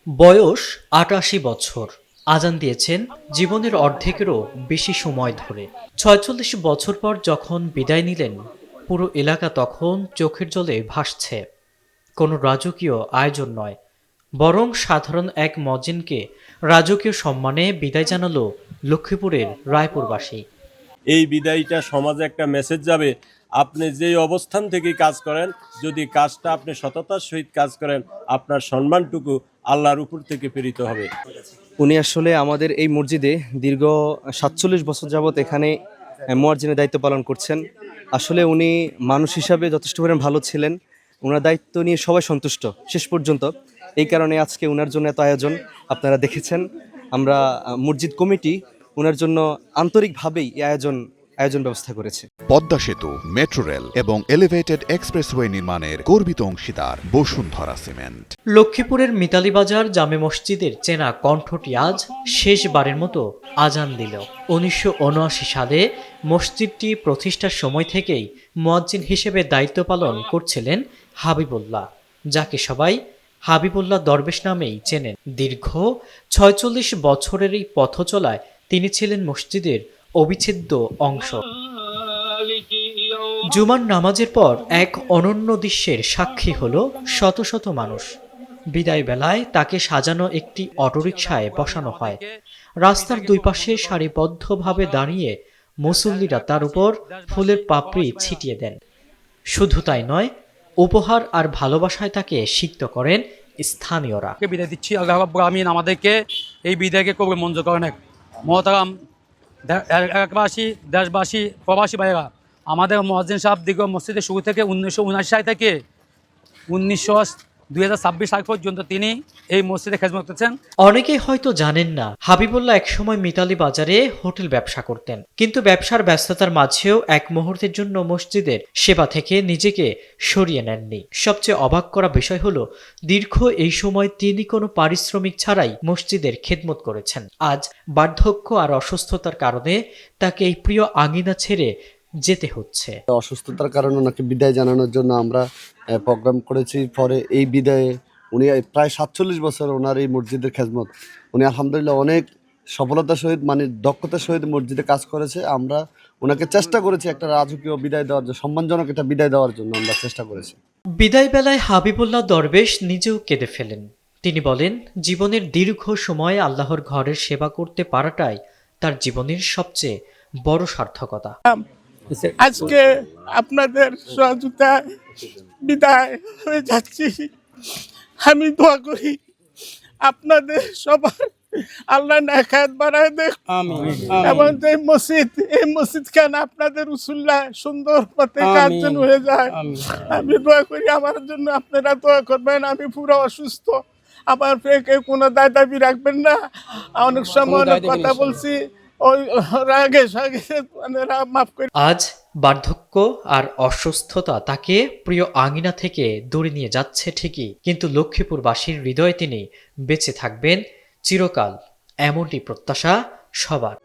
বয়স ৮৮ বছর। আজান দিয়েছেন জীবনের অর্ধেকেরও বেশি সময় ধরে। ৪৬ বছর পর যখন বিদায় নিলেন, পুরো এলাকা তখন চোখের জলে ভাসছে। কোনো রাজকীয় আয়োজন নয়, বরং সাধারণ এক মজিনকে রাজকীয় সম্মানে বিদায় জানালো লক্ষ্মীপুরের রায়পুরবাসী। এই বিদায়টা সমাজে একটা মেসেজ যাবে, আপনি যেই অবস্থান থেকে কাজ করেন, যদি কাজটা আপনি সততার সহিত কাজ করেন, আপনার সম্মানটুকু আল্লাহর উপর থেকে প্রেরিত হবে। উনি আসলে আমাদের এই মসজিদে দীর্ঘ ৪৭ বছর যাবৎ এখানে মুয়াজ্জিনের দায়িত্ব পালন করছেন। আসলে উনি মানুষ হিসাবে যথেষ্ট পরিমাণ ভালো ছিলেন। ওনার দায়িত্ব নিয়ে সবাই সন্তুষ্ট শেষ পর্যন্ত। এই কারণে আজকে ওনার জন্য এত আয়োজন আপনারা দেখেছেন। আমরা মসজিদ কমিটি ওনার জন্য আন্তরিকভাবেই এই আয়োজন ব্যবস্থা করেছে। পদ্মা সেতু, মেট্রো রেল এবং এলিভেটেড এক্সপ্রেসওয়ে নির্মাণের গর্বিত অংশীদার বসুন্ধরা সিমেন্ট। লক্ষ্মীপুরের মিতালি বাজার জামে মসজিদের চেনা কণ্ঠটি আজ শেষবারের মতো আজান দিল। ১৯৭৯ সালে মসজিদটি প্রতিষ্ঠার সময় থেকেই মুয়াজ্জিন হিসেবে দায়িত্ব পালন করছিলেন হাবিবুল্লাহ, যাকে সবাই হাবিবুল্লাহ দরবেশ নামেই চেনেন। দীর্ঘ ৪৬ বছরের এই পথ চলায় তিনি ছিলেন মসজিদের অবিচ্ছেদ্য অংশ। জুমার নামাজের পর এক অনন্য দৃশ্যের সাক্ষী হলো শত শত মানুষ। বিদায় বেলায় তাকে সাজানো একটি অটোরিকশায় বসানো হয়। রাস্তার দুই পাশে সারিবদ্ধভাবে দাঁড়িয়ে মুসল্লিরা তার উপর ফুলের পাপড়ি ছিটিয়ে দেন। শুধু তাই নয়, উপহার আর ভালোবাসায় তাকে সিক্ত করেন স্থানীয়রা। বিদায় দিচ্ছি। আল্লাহ রাব্বুল আমিন আমাদেরকে এই বিদায়কে কবুল মঞ্জুর করেন। মহতারাম এলাকাবাসী, দেশবাসী, প্রবাসী ভাইয়েরা, আমাদের মুয়াজ্জিন সাহেব দীর্ঘ মসজিদের শুরু থেকে ১৯৭৯ সাল থেকে ২০২৬ সাল পর্যন্ত তিনি এই মসজিদে খেদমত করছেন। অনেকেই হয়তো জানেন না, হাবিবুল্লাহ একসময় মিতালি বাজারে হোটেল ব্যবসা করতেন, কিন্তু ব্যবসার ব্যস্ততার মাঝেও এক মুহূর্তের জন্য মসজিদের সেবা থেকে নিজেকে সরিয়ে নেননি। সবচেয়ে অবাক করা বিষয় হলো, দীর্ঘ এই সময় তিনি কোনো পারিশ্রমিক ছাড়াই মসজিদের খেদমত করেছেন। আজ বার্ধক্য আর অসুস্থতার কারণে তাকে এই প্রিয় আঙিনা ছেড়ে যেতে হচ্ছে। অসুস্থতার কারণে ওনাকে বিদায় জানানোর জন্য আমরা প্রোগ্রাম করেছি। পরে এই বিদায়ে উনি প্রায় ৪৭ বছর ওনার এই মসজিদের খেদমত, উনি আলহামদুলিল্লাহ অনেক সফলতার সহিত দক্ষতার সহিত মসজিদে কাজ করেছে। আমরা ওনাকে চেষ্টা করেছি একটা রাজকীয় বিদায় দেওয়ার জন্য, সম্মানজনক একটা বিদায় দেওয়ার জন্য আমরা চেষ্টা করেছি। বিদায় বেলায় হাবিবুল্লাহ দরবেশ নিজেও কেঁদে ফেলেন। তিনি বলেন, জীবনের দীর্ঘ সময় আল্লাহর ঘরের সেবা করতে পারাটাই তার জীবনের সবচেয়ে বড় সার্থকতা। আজকে আপনাদের সহযোগিতায় বিদায় হয়ে যাচ্ছি। আমি দোয়া করি আপনাদের সবার আল্লাহ নেখায়াত বাড়ায় দেখ, এবং এই মসজিদ কেন আপনাদের উসুল্লাহ সুন্দর পথে কার্যন হয়ে যায়। আমি দোয়া করি আমার জন্য, আপনারা দোয়া করবেন। আমি পুরো অসুস্থ, আমার কেউ কোনো দাবি রাখবেন না। অনেক সময় অনেক কথা বলছি, আজ বার্ধক্য আর অসুস্থতা তাকে প্রিয় আঙিনা থেকে দূরে নিয়ে যাচ্ছে ঠিকই, কিন্তু লক্ষ্মীপুরবাসীর হৃদয়ে তিনি বেঁচে থাকবেন চিরকাল, এমনটি প্রত্যাশা সবার।